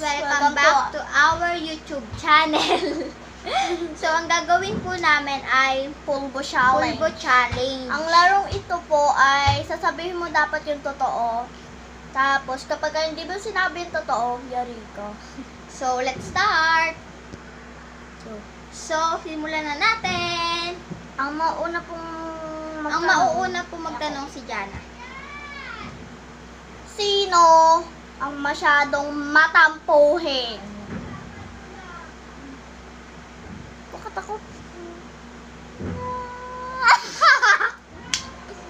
Welcome back to our YouTube channel. So, ang gagawin po namin ay Pulbo challenge. Pulbo Challenge. Ang larong ito po ay sasabihin mo dapat yung totoo. Tapos, kapag hindi mo sinabi yung totoo, yari ka. So, let's start. So, simulan na natin. Ang mauuna po magtanong si Jana. Sino ang masyadong matampuhin? Bakit ako?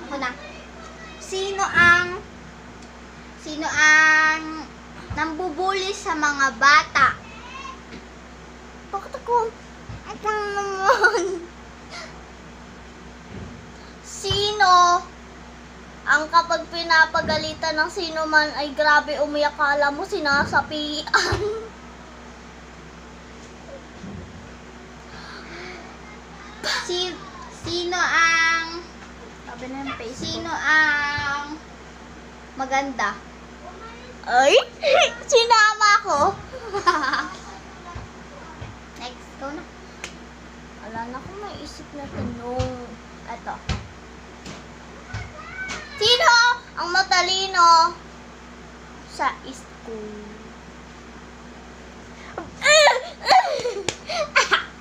Ako na. Sino ang nambubuli sa mga bata? Bakit ako? Ito naman. Sino ang kapag pinapagalitan ng sino man ay grabe umiyak, kala mo sinasapian? Sino ang maganda? Ay, sinama ko. Next, go na. Wala na akong maisip na tanong. Eto. Sino ang matalino sa school?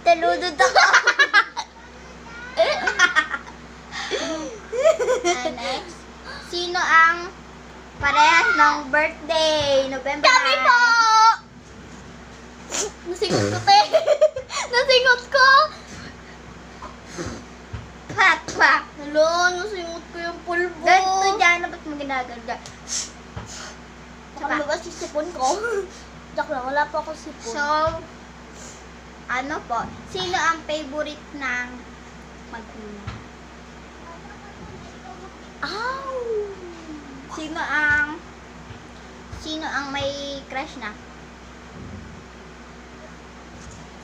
Taludod ako. Next. Sino ang parehas ng birthday? November Kami po! Nasingot ko, te. Nasingot ko. Pak, pak. Hello, nasingot ko yung pulbo. Ganito dyan, ba't mo ginaganda? Baka lumabas yung sipon ko. Joke lang, wala po ako sipon. So, ano po? Sino ang favorite ng magulang? Ow! Sino ang may crush na?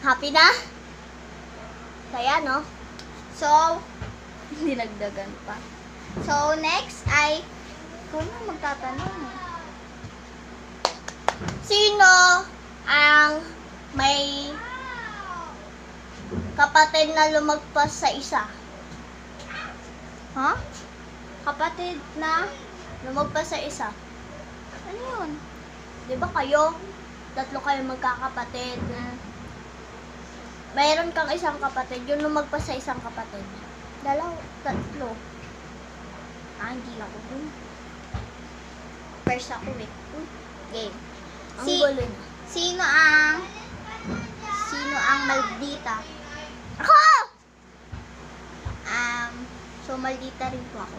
Happy na? Kaya, no? So, dinagdagan pa. So, next ay ikaw na magtatanong. Sino ang may kapatid na lumagpas sa isa? Ha? Kapatid na? Lumagpas sa isa. Ano yun? Di ba kayo? Tatlo kayo magkakapatid. Mayroon kang isang kapatid, yung lumagpas sa isang kapatid. Tatlo. Hindi ako dun. First ako eh. Game. Ang gulo na. Sino ang maldita? Ako! So maldita rin po ako.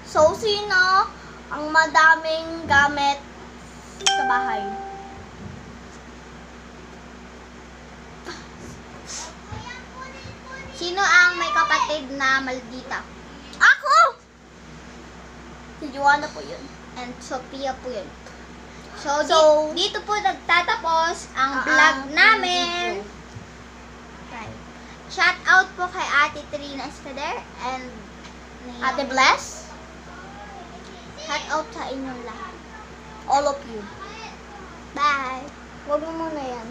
So, sino ang madaming gamit sa bahay? Sino ang may kapatid na maldita? Ako! Si Joanna po yun. And Sophia po yun. So, So, dito po nagtatapos ang vlog namin. Right. Shout out po kay Ate Trina Escader and Ate Bless, shout out sa inyong lahat. all of you. Bye! Huwag mo muna yan.